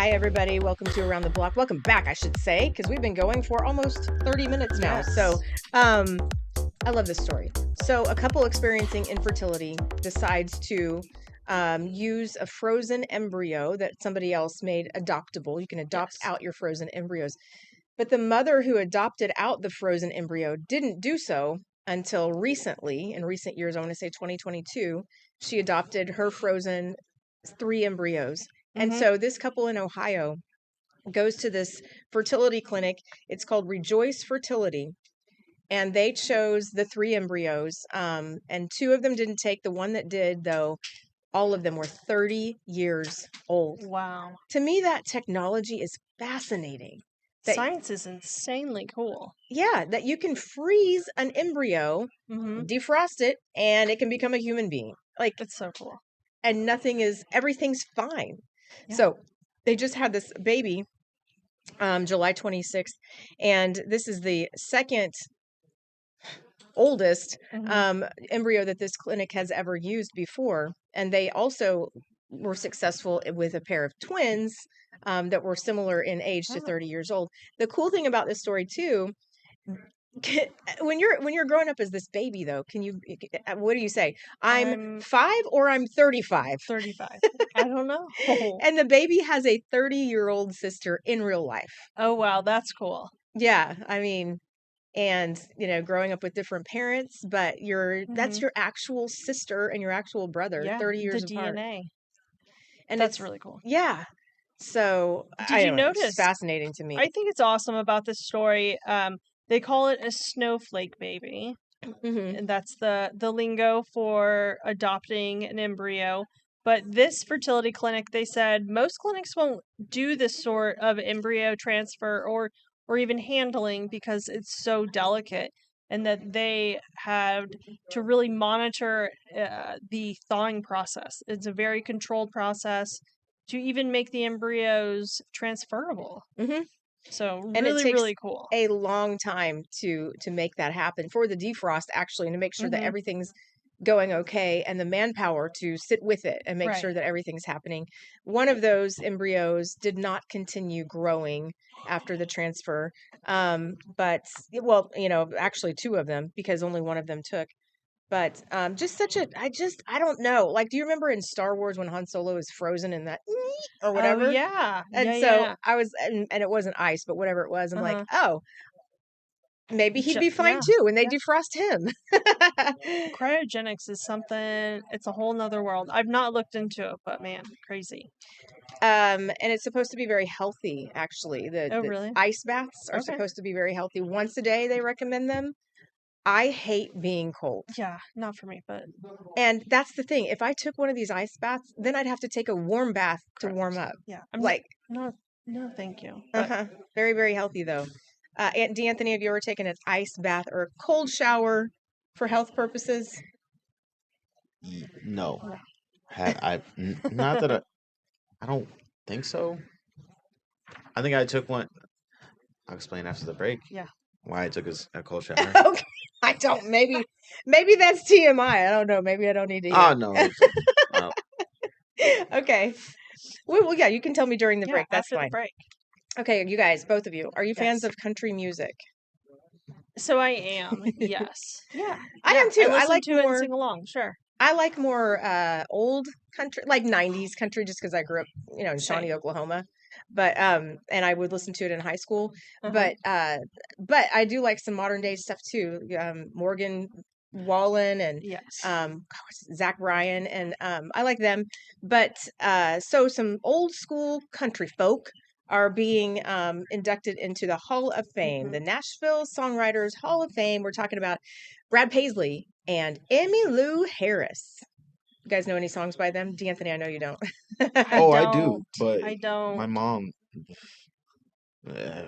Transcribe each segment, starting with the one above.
Hi, everybody. Welcome to Around the Block. Welcome back, I should say, because we've been going for almost 30 minutes now. Yes. So, I love this story. So, a couple experiencing infertility decides to use a frozen embryo that somebody else made adoptable. You can adopt Yes. out your frozen embryos. But the mother who adopted out the frozen embryo didn't do so until recently. In recent years, I want to say 2022, she adopted her frozen 3 embryos. And Mhm. so this couple in Ohio goes to this fertility clinic. It's called Rejoice Fertility. And they chose the 3 embryos. And 2 of them didn't take. The one that did, though, all of them were 30 years old. Wow. To me, that technology is fascinating. That, Science is insanely cool. yeah, that you can freeze an embryo, Mm-hmm. defrost it, and it can become a human being. Like, It's so cool. and everything's fine. Yeah. So they just had this baby July 26th, and this is the second oldest Mhm. embryo that this clinic has ever used before. And they also were successful with a pair of twins that were similar in age to Oh. 30 years old. The cool thing about this story too, when you're growing up as this baby though, what do you say? I'm 5 or I'm 35. 35. I don't know. And the baby has a 30-year-old sister in real life. Oh, wow. That's cool. Yeah, I mean, and growing up with different parents, but that's Mhm. your actual sister and your actual brother, Yeah. 30 The years apart. DNA. And That's it's really cool. yeah. So Did I you don't know, it's notice? fascinating to me. I think it's awesome about this story. They call it a snowflake baby, Mhm. and that's the lingo for adopting an embryo. But this fertility clinic, they said most clinics won't do this sort of embryo transfer or even handling because it's so delicate, and that they had to really monitor the thawing process. It's a very controlled process to even make the embryos transferable. Mhm. So And it really, takes really cool. a long time to make that happen for the defrost, actually, and to make sure that Mhm. everything's going okay, and the manpower to sit with it and make Right. sure that everything's happening. One of those embryos did not continue growing after the transfer. But well, actually 2 of them, because only one of them took. But just such a I don't know. Like, do you remember in Star Wars when Han Solo is frozen in that or Oh, whatever? yeah. And Yeah, so yeah. I was, and it wasn't ice, but whatever it was, I'm like, Uh-huh. oh, maybe he'd be fine Yeah. too when they Yeah. defrost him. Cryogenics is something, it's a whole nother world. I've not looked into it, but man, crazy. And it's supposed to be very healthy, actually. The Oh, the really? ice baths are Okay. supposed to be very healthy. Once a day, they recommend them. I hate being cold. Yeah, not for me, but And that's the thing. If I took one of these ice baths, then I'd have to take a warm bath to warm correct. up. Yeah. Like, No, thank you. But uh-huh. Very, very healthy though. Aunt D'Anthony, have you ever taken an ice bath or a cold shower for health purposes? No. no. Not that I don't think so. I think I took one. I'll explain after the break. Yeah. Why I took a cold shower. Okay. I don't. Maybe that's TMI. I don't know. Maybe I don't need to hear. Oh no. No. Okay. Well, yeah, you can tell me during the Yeah, break. That's after the fine. break. Okay, you guys, both of you, are you fans Yes. of country music? So I am. Yes. Yeah. I Yeah, am too. I I listen like to it and more. sing along. Sure. I like more old country, like 90s country, just because I grew up, in Shawnee, Same. Oklahoma. But and I would listen to it in high school. Uh-huh. But I do like some modern day stuff too. Morgan Wallen and Yes. Zach Bryan, and I like them. But so some old school country folk are being inducted into the Hall of Fame, Mhm. the Nashville Songwriters Hall of Fame. We're talking about Brad Paisley and Emmylou Harris. You guys know any songs by them? D'Anthony, I know you don't. Oh, I do, but I my don't. mom. I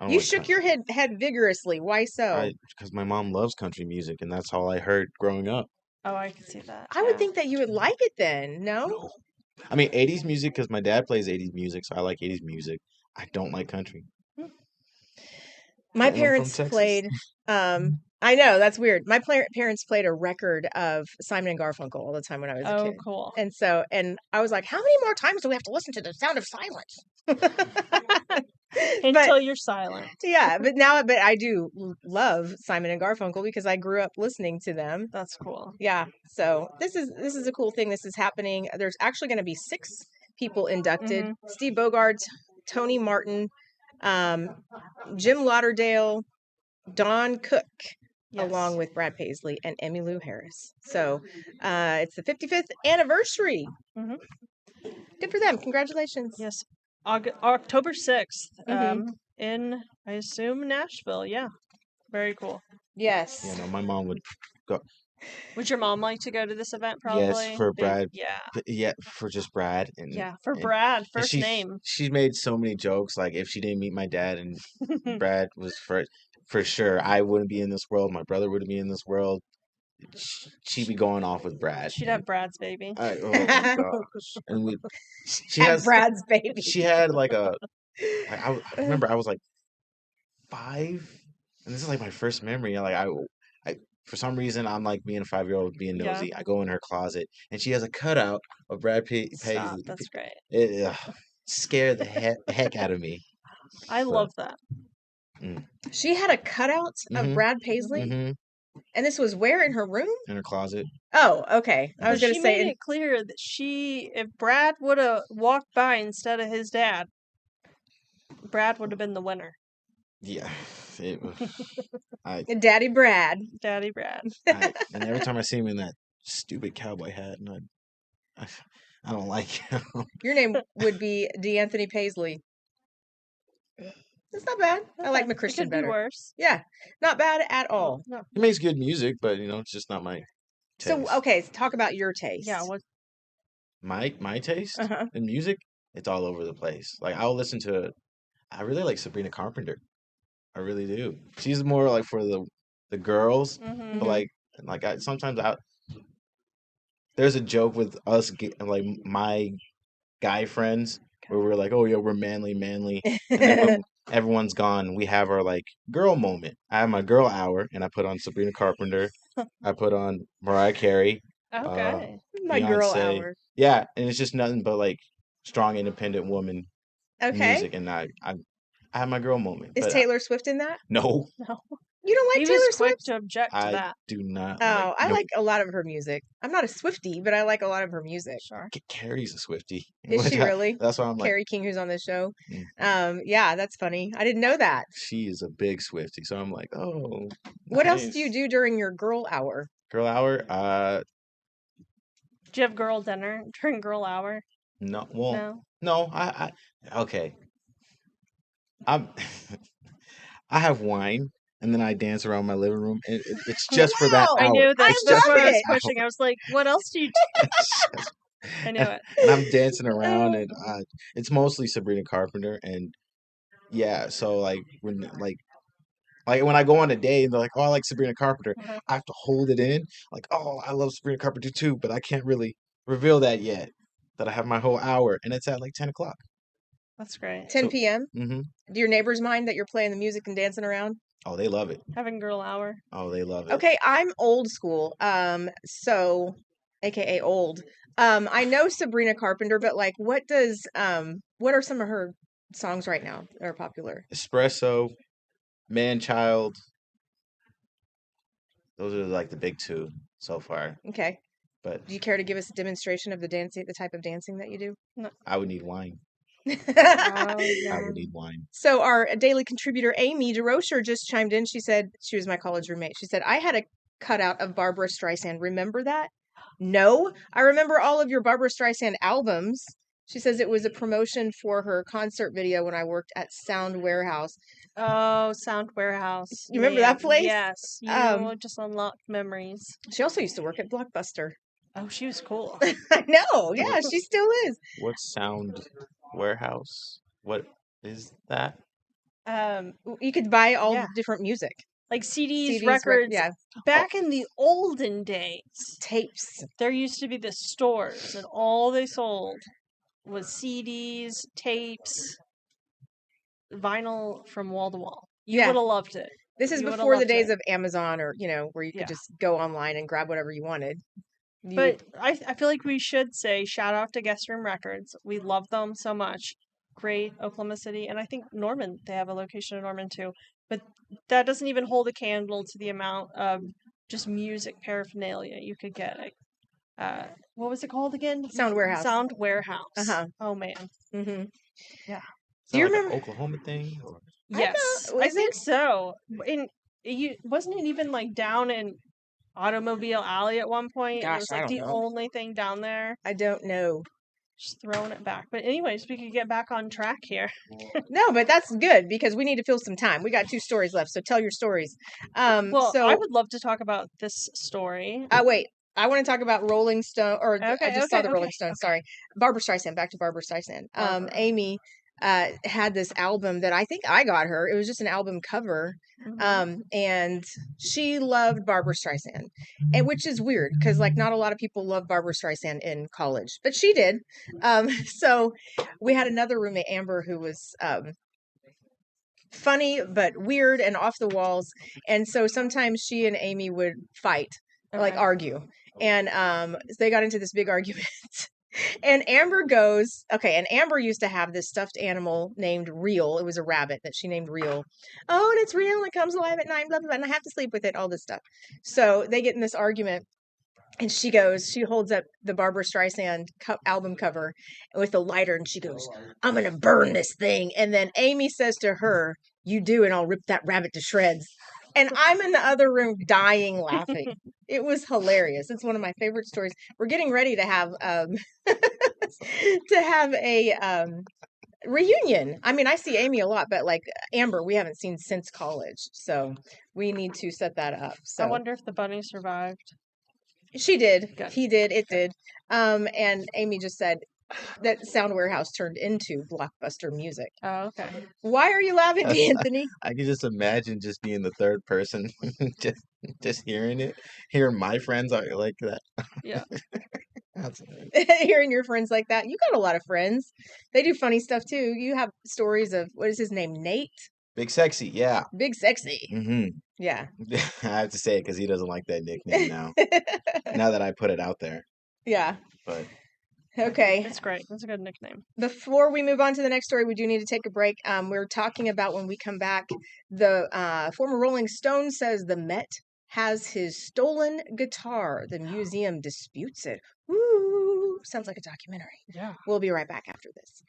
don't You like shook your head vigorously. Why so? because my mom loves country music, and that's all I heard growing up. Oh, I can see that. I would Yeah. think that you would like it then, no? No. I mean, 80s music because my dad plays 80s music, so I like 80s music. I don't like country. My And I'm from parents Texas. played, I know, that's weird. My parents played a record of Simon and Garfunkel all the time when I was a Oh, kid. cool. And I was like, how many more times do we have to listen to The Sound of Silence? Until you're silent. yeah, but I do love Simon and Garfunkel because I grew up listening to them. That's cool. Yeah, so this is a cool thing. This is happening. There's actually going to be 6 people inducted: Steve Bogart, Tony Martin, Jim Lauderdale, Don Cook, along with Brad Paisley and Emmylou Harris. So it's the 55th anniversary. Mhm. Good for them. Congratulations. Yes. October 6th. Mhm. In, I assume, Nashville. Yeah. Very cool. Yes. You know, my mom would go. Would your mom like to go to this event? Probably. Yes, for Brad. Yeah. Yeah, for just Brad. And Yeah, for and, Brad, and first name. She made so many jokes. Like if she didn't meet my dad and Brad was for sure, I wouldn't be in this world. My brother wouldn't be in this world. She'd be going off with Brad. She'd have Brad's baby. Oh my gosh! And she Have has Brad's baby. She had like a. I remember I was like 5, and this is like my first memory. Like I for some reason I'm like being a 5-year-old being Yeah. nosy. I go in her closet and she has a cutout of Brad Stop. Paisley. That's great. It scared the heck out of me. I love that. She had a cutout of Mhm. Brad Paisley, Mm-hmm. and this was where in her room? In her closet. Oh, okay. I was But going she to say, made it clear that if Brad would have walked by instead of his dad, Brad would have been the winner. Yeah. It was, Daddy Brad. Daddy Brad. and every time I see him in that stupid cowboy hat, and I don't like him. Your name would be DeAnthony Paisley. It's not bad. I like Okay. McChristian It could better. be worse. Yeah, not bad at all. No. He makes good music, but it's just not my taste. So, okay, talk about your taste. Yeah. What? My taste Uh-huh. in music, it's all over the place. Like I'll listen to, I really like Sabrina Carpenter. I really do. She's more like for the girls, Mm-hmm. but like sometimes there's a joke with us like my guy friends where we're like, oh yeah, we're manly, and then when everyone's gone, we have our like girl moment. I have my girl hour, and I put on Sabrina Carpenter. I put on Mariah Carey. Okay. My girl Beyonce. hour. Yeah, and it's just nothing but like strong, independent woman Okay. music, and I have my girl moment. Is but Taylor Swift in that? no, You don't like He Taylor was quick Swift? to object to I that. do not. Oh, I nope. like a lot of her music. I'm not a Swiftie, but I like a lot of her music. Sure. Carrie's a Swiftie. Is she really? That's why I'm like, Carrie King, who's on this show. Mm. Yeah, that's funny. I didn't know that. she is a big Swiftie, so I'm like, oh. What else do you nice. do during your girl hour? Girl hour? Do you have girl dinner during girl hour? No. Well, No. no. I okay. I'm. I have wine, and then I dance around my living room, and it's just for that Wow! I hour. knew that's It's just just what for I was that hour. pushing. I was like, what else do you do? I knew it. And I'm dancing around, and it's mostly Sabrina Carpenter, and yeah. So like when when I go on a date and they're like, "Oh, I like Sabrina Carpenter," Mhm. I have to hold it in, like, "Oh, I love Sabrina Carpenter too," but I can't really reveal that yet. That I have my whole hour, and it's at like 10 o'clock. That's great. 10 So- p.m. Mm-hmm. Do your neighbors mind that you're playing the music and dancing around? Oh, they love it. Having girl hour. Oh, they love it. Okay, I'm old school. So aka old. I know Sabrina Carpenter, but like what are some of her songs right now that are popular? Espresso, Man Child. Those are like the big 2 so far. Okay. But Do you care to give us a demonstration of the type of dancing that you do? I would need wine. Oh, I yeah. would need wine. So our daily contributor Amy DeRocher just chimed in. She said she was my college roommate. She said I had a cutout of Barbara Streisand. Remember that? No, I remember all of your Barbara Streisand albums. She says it was a promotion for her concert video when I worked at Sound Warehouse. Oh, Sound Warehouse. You remember that place? Yes. You just unlocked memories. She also used to work at Blockbuster. Oh, she was cool. I know. Yeah, she still is. What Sound Warehouse? What is that? You could buy all Yeah. different music. Like CDs, CDs, records. yeah. Back in the olden days, Tapes. there used to be the stores, and all they sold was CDs, tapes, vinyl from wall to wall. You Yeah. would have loved it. This is You would've before the loved days it. of Amazon or, where you could Yeah. just go online and grab whatever you wanted. But I feel like we should say shout out to Guest Room Records. We love them so much. great Oklahoma City, and I think Norman, they have a location in Norman too. But that doesn't even hold a candle to the amount of just music paraphernalia you could get at what was it called again? Sound Warehouse. Sound Warehouse. Uh-huh. Oh man. Mm-hmm. Yeah. Is Do that you like remember? an Oklahoma thing? Or... Yes. I is think it? so. In you wasn't it even like down in Automobile Alley at one point? And it Gosh, was I like don't the know. only thing down there. I don't know. Just throwing it back. But anyways, we could get back on track here. No, but that's good because we need to fill some time. We got 2 stories left, so tell your stories. Well, I So would love to talk about this story. wait, I want to talk about Rolling Stone, or I Okay, just saw okay, the Rolling okay, Stones. okay. Sorry, Barbara Streisand. Back to Barbara Streisand. Barbara. Amy had this album that I think I got her. It was just an album cover, Mhm. and she loved Barbara Streisand, and which is weird because like not a lot of people love Barbara Streisand in college, but she did. So we had another roommate, Amber, who was funny but weird and off the walls, and so sometimes she and Amy would fight, like Okay. argue, and they got into this big argument. And Amber goes, okay, and Amber used to have this stuffed animal named Real. It was a rabbit that she named Real. Oh, and it's real and it comes alive at night, blah blah blah, and I have to sleep with it, all this stuff. So they get in this argument, and she holds up the Barbara Streisand album cover with a lighter, and she goes, I'm going to burn this thing. And then Amy says to her, you do, and I'll rip that rabbit to shreds. And I'm in the other room dying laughing. It was hilarious. It's one of my favorite stories. We're getting ready to have a reunion. I mean, I see Amy a lot, but like Amber, we haven't seen since college. So we need to set that up. I So wonder if the bunny survived. she did. Good. He did. It did. And Amy just said that Sound Warehouse turned into Blockbuster Music. Oh, okay. Why are you laughing, Anthony? I can just imagine just being the third person, just hearing it, hearing my friends are like that. Yeah. That's Hearing your friends like that. You got a lot of friends. They do funny stuff too. You have stories of, what is his name? Nate? Big Sexy, yeah. Big Sexy. Hmm. Yeah. I have to say it because he doesn't like that nickname now. Now that I put it out there, Yeah. but Okay. It's great. That's a good nickname. Before we move on to the next story, we do need to take a break. We're talking about, when we come back, the former Rolling Stone says the Met has his stolen guitar. The museum disputes it. Woo! Sounds like a documentary. Yeah. We'll be right back after this.